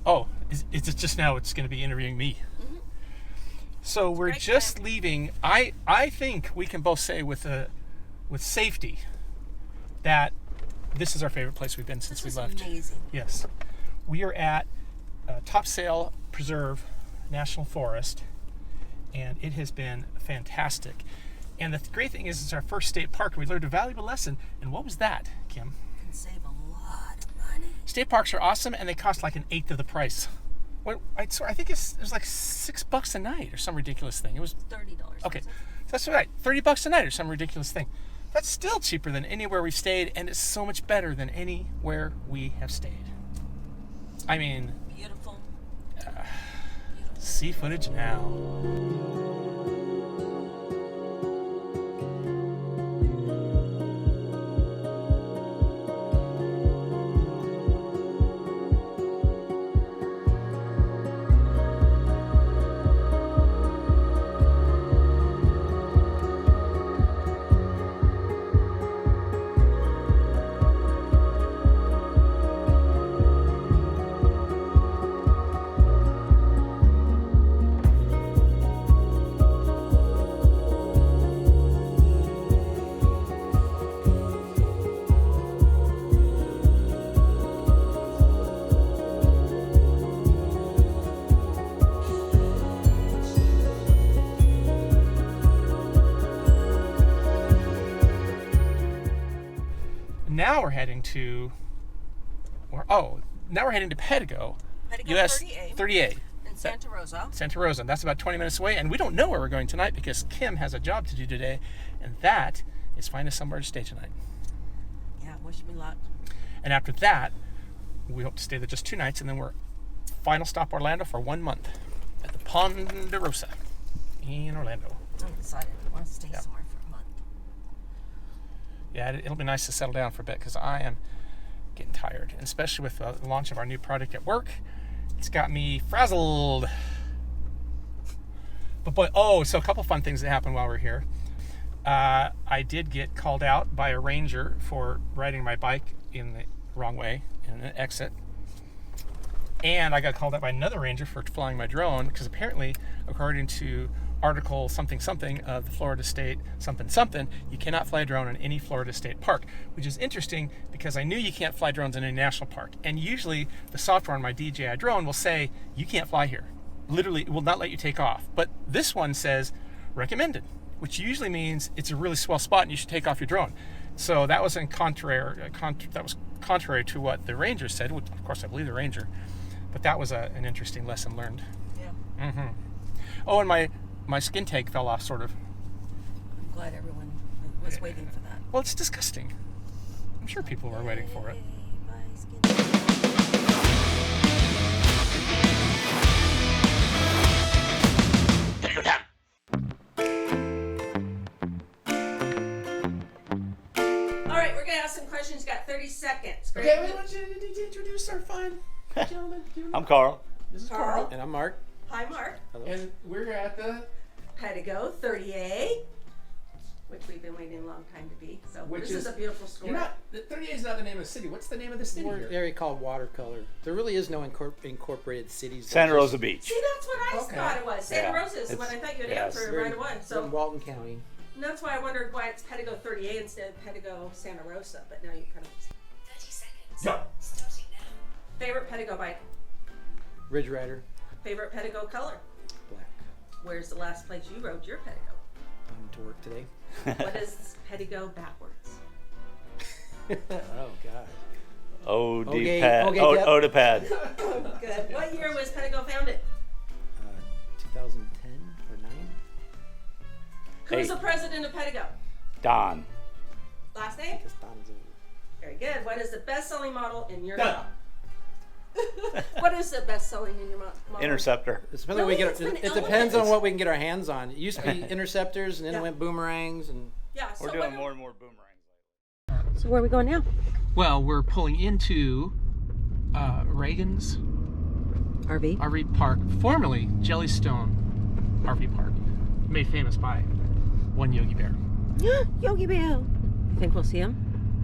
Oh, it's just now it's going to be interviewing me. Mm-hmm. So we're just leaving. I think we can both say with safety that this is our favorite place we've been since we left. Amazing. Yes. We are at Topsail Preserve National Forest, and it has been fantastic. And the great thing is it's our first state park, and we learned a valuable lesson. And what was that, Kym? You can save a lot of money. State parks are awesome, and they cost like 1/8 of the price. Well, I think it was like $6 a night or some ridiculous thing. It was $30. okay. So that's right, $30 a night or some ridiculous thing. That's still cheaper than anywhere we've stayed, and it's so much better than anywhere we have stayed. I mean, beautiful. See footage now. Now we're heading to, Pedego, US 38. In Santa Rosa. Santa Rosa. That's about 20 minutes away, and we don't know where we're going tonight because Kym has a job to do today, and that is find us somewhere to stay tonight. Yeah, wish me luck. And after that, we hope to stay there just 2 nights, and then we're final stop Orlando for 1 month at the Ponderosa in Orlando. I'm excited. I want to stay somewhere for a month. Yeah, it'll be nice to settle down for a bit because I am getting tired, and especially with the launch of our new product at work. It's got me frazzled. But boy, so a couple fun things that happened while we're here. I did get called out by a ranger for riding my bike in the wrong way in an exit. And I got called out by another ranger for flying my drone because apparently, according to Article something of the Florida State something, you cannot fly a drone in any Florida State park, which is interesting because I knew you can't fly drones in any national park. And usually the software on my DJI drone will say, you can't fly here. Literally, it will not let you take off. But this one says recommended, which usually means it's a really swell spot and you should take off your drone. So that was contrary to what the ranger said, which of course I believe the ranger. But that was an interesting lesson learned. Yeah. Mm-hmm. Oh, and my skin tag fell off, sort of. I'm glad everyone was waiting for that. Well, it's disgusting. I'm sure people were waiting for it. All right, we're going to ask some questions. You got 30 seconds. Great. Okay, we want you to introduce our fine gentlemen. I'm Carl. This is Carl. And I'm Mark. Hi, Mark. Hello. And we're at the... Pedego 38, which we've been waiting a long time to be. So this is a beautiful score. The 38 is not the name of the city. What's the name of the city We're here? an area called Watercolor. There really is no incorporated cities. Santa Rosa Beach. See, that's what I thought it was. Santa Rosa is what I thought you'd answer right away. So in Walton County. That's why I wondered why it's Pedego 38 instead of Pedego Santa Rosa. But now you kind of... 30 seconds. No. Starting now. Favorite Pedego bike? Ridge Rider. Favorite Pedego color? Black. Where's the last place you rode your Pedego? To work today. What is Pedego backwards? Oh, God. Odapad. Good. What year was Pedego founded? 2010 or 9? Who's the president of Pedego? Don. Last name? Because Don's over. Very good. What is the best-selling model in your model? What is the best-selling in your model? Interceptor. It depends on what we can get our hands on. It used to be interceptors, and then it went boomerangs, and Yeah. We're doing more and more boomerangs. So where are we going now? Well, we're pulling into Regan's RV Park, formerly Jellystone RV Park, made famous by one Yogi Bear. Yogi Bear. You think we'll see him?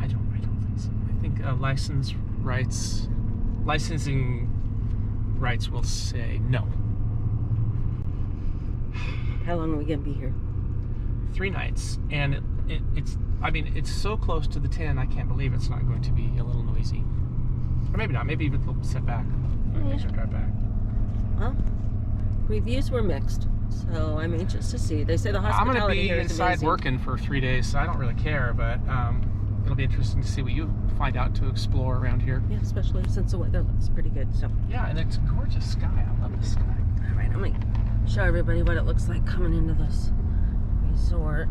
I don't think so. I think licensing rights will say no. How long are we gonna be here? 3 nights, and it's so close to the 10, I can't believe it's not going to be a little noisy. Or maybe not, maybe even we'll sit back. Extra drive back. Well, reviews were mixed, so I'm anxious to see. They say the I'm hospitality going to be here is inside amazing. working for 3 days, so I don't really care, but it'll be interesting to see what you find out to explore around here. Yeah, especially since the weather looks pretty good. So, Yeah, and it's a gorgeous sky. I love the sky. all right, I'm gonna show everybody what it looks like coming into this resort.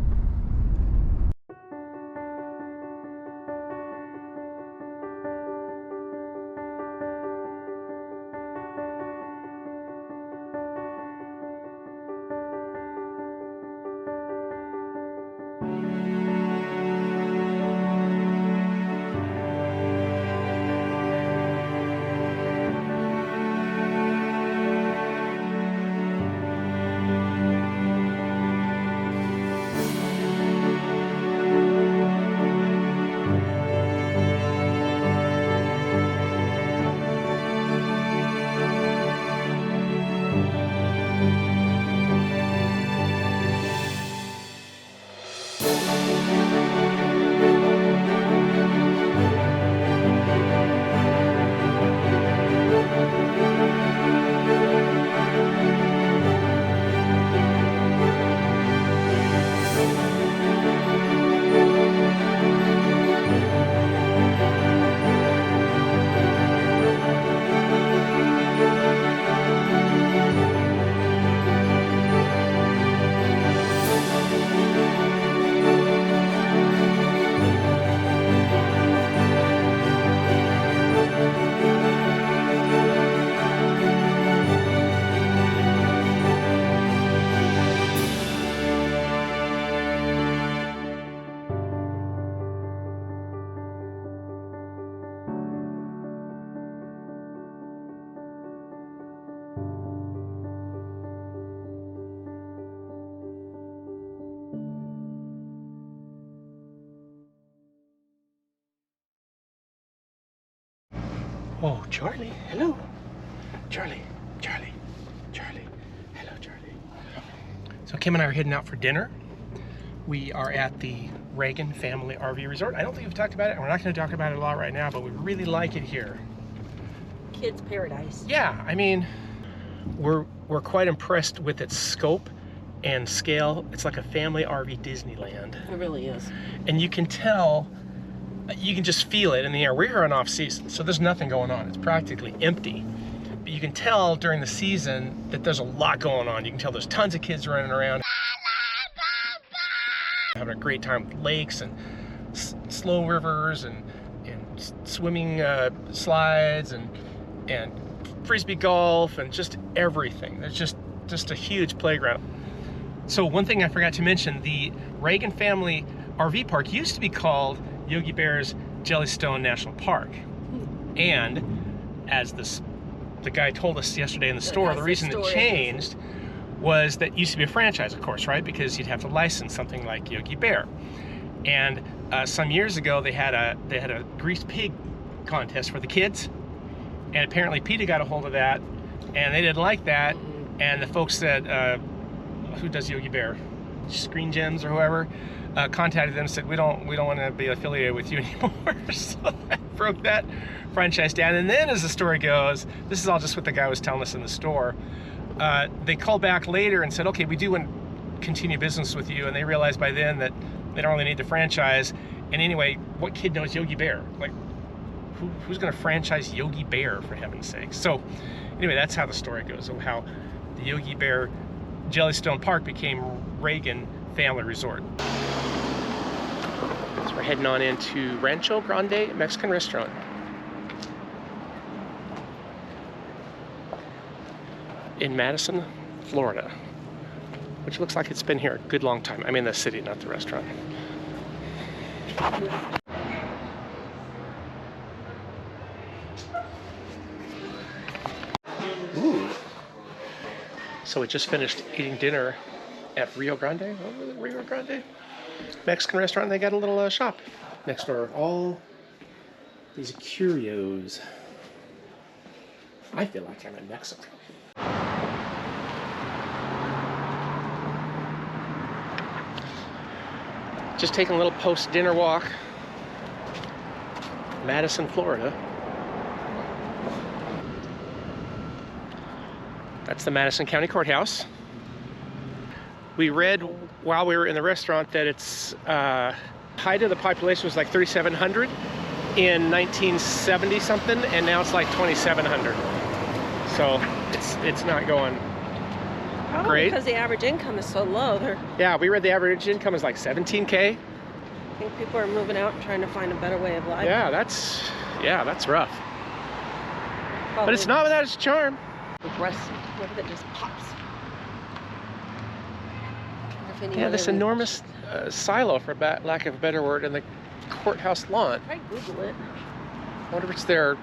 Oh, Charlie. Hello. Charlie. Hello, Charlie. So Kym and I are heading out for dinner. We are at the Regan Family RV Resort. I don't think we've talked about it, and we're not going to talk about it a lot right now, but we really like it here. Kids paradise. Yeah, I mean, we're quite impressed with its scope and scale. It's like a family RV Disneyland. It really is. And you can tell, you can just feel it in the air. We're here on off season, so there's nothing going on. It's practically empty. But you can tell during the season that there's a lot going on. You can tell there's tons of kids running around, having a great time with lakes and slow rivers and swimming slides and frisbee golf and just everything. There's just a huge playground. So one thing I forgot to mention, the Regan Family RV Park used to be called Yogi Bear's Jellystone National Park. And as the guy told us yesterday in the store, the reason it changed was that it used to be a franchise, of course, right? Because you'd have to license something like Yogi Bear. And some years ago, they had a greased pig contest for the kids, and apparently PETA got a hold of that, and they didn't like that. And the folks that who does Yogi Bear, Screen Gems or whoever, contacted them and said, we don't want to be affiliated with you anymore. So that broke that franchise down. And then, as the story goes, this is all just what the guy was telling us in the store. They called back later and said, okay, we do want to continue business with you. And they realized by then that they don't really need the franchise. And anyway, what kid knows Yogi Bear? Like, who's going to franchise Yogi Bear, for heaven's sake? So anyway, that's how the story goes, of how the Yogi Bear Jellystone Park became Regan Family Resort. So we're heading on into Rancho Grande Mexican restaurant. In Madison, Florida, which looks like it's been here a good long time. I mean the city, not the restaurant. Ooh. So we just finished eating dinner at Rio Grande. What was it, Rio Grande? Mexican restaurant, and they got a little shop next door. All these curios. I feel like I'm in Mexico. Just taking a little post-dinner walk. Madison, Florida. That's the Madison County Courthouse. We read while we were in the restaurant that its height of the population was like 3,700 in 1970 something, and now it's like 2,700. So it's not going Probably great. because the average income is so low. Yeah, we read the average income is like 17K. I think people are moving out and trying to find a better way of life. Yeah, that's rough. But it's not without its charm. Aggressive. What if it just pops? Yeah, this enormous silo, for lack of a better word, in the courthouse lawn. Try Google it. I wonder if it's their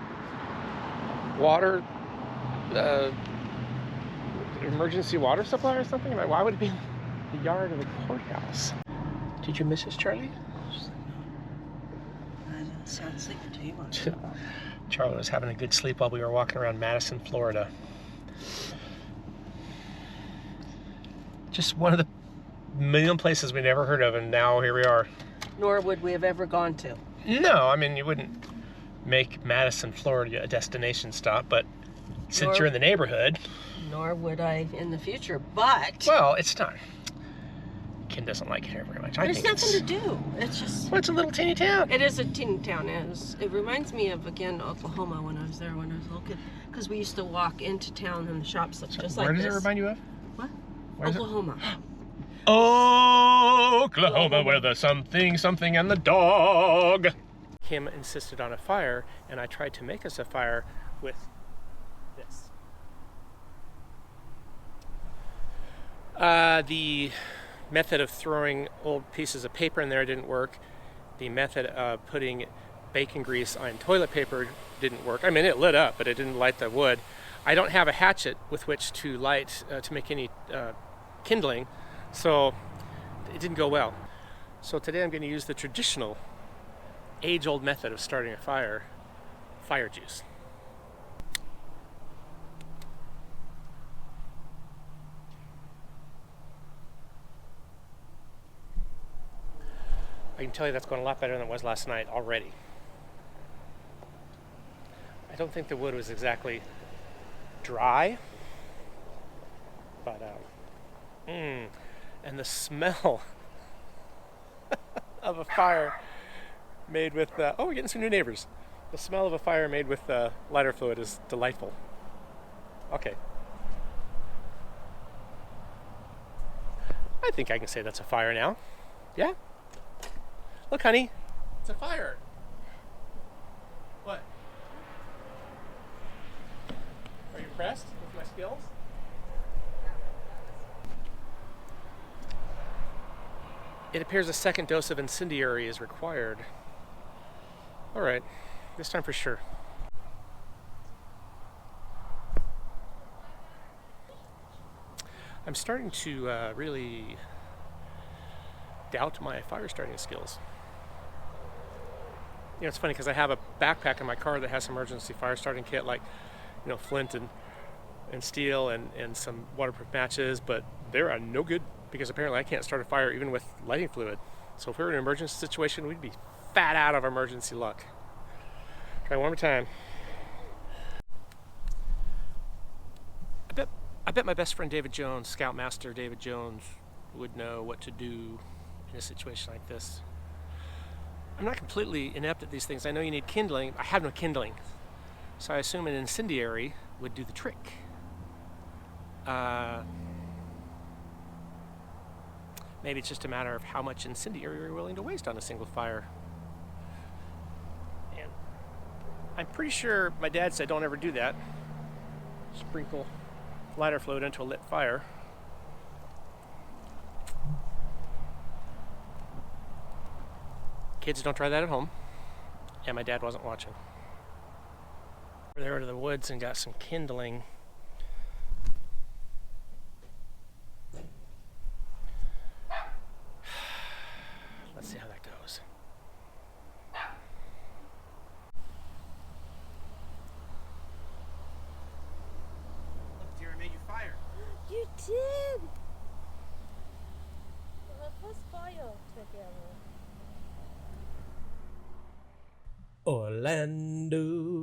water, emergency water supply or something. Like, why would it be in the yard of the courthouse? Did you miss us, Charlie? I don't sound sleepy to you. Charlie was having a good sleep while we were walking around Madison, Florida. Just one of the million places we never heard of, and now here we are. Nor would we have ever gone to. No, I mean, you wouldn't make Madison, Florida a destination stop, but since you're in the neighborhood... Nor would I in the future, but... Well, it's not... Kim doesn't like it here very much. There's nothing to do. It's just... Well, it's a little teeny town. It is a teeny town. It reminds me of, again, Oklahoma when I was there when I was a little kid. Because we used to walk into town and the shops looked just like this. Where does it remind you of? What? Where is it? Oklahoma. Oklahoma, where the something and the dog. Kim insisted on a fire, and I tried to make us a fire with this. The method of throwing old pieces of paper in there didn't work. The method of putting bacon grease on toilet paper didn't work. I mean, it lit up, but it didn't light the wood. I don't have a hatchet with which to light, to make any kindling, so it didn't go well. So today I'm going to use the traditional age-old method of starting a fire, fire juice. I can tell you that's going a lot better than it was last night already. I don't think the wood was exactly dry, but and the smell of a fire made with oh, we're getting some new neighbors. The smell of a fire made with lighter fluid is delightful. Okay, I think I can say that's a fire now. Yeah. Look, honey, it's a fire. What? Are you impressed with my skills? It appears a second dose of incendiary is required. All right, this time for sure. I'm starting to really doubt my fire starting skills. You know, it's funny because I have a backpack in my car that has an emergency fire starting kit, like, you know, flint and steel and some waterproof matches, but they're no good because apparently I can't start a fire even with lighting fluid. So if we were in an emergency situation, we'd be fat out of emergency luck. Try one more time. I bet my best friend David Jones, Scoutmaster David Jones, would know what to do in a situation like this. I'm not completely inept at these things. I know you need kindling. I have no kindling. So I assume an incendiary would do the trick. Maybe it's just a matter of how much incendiary you're willing to waste on a single fire. And I'm pretty sure my dad said don't ever do that. Sprinkle lighter fluid into a lit fire. Kids, don't try that at home. And my dad wasn't watching. We're there to the woods and got some kindling. Let's see how that goes. Kym! Let's fire together. Orlando.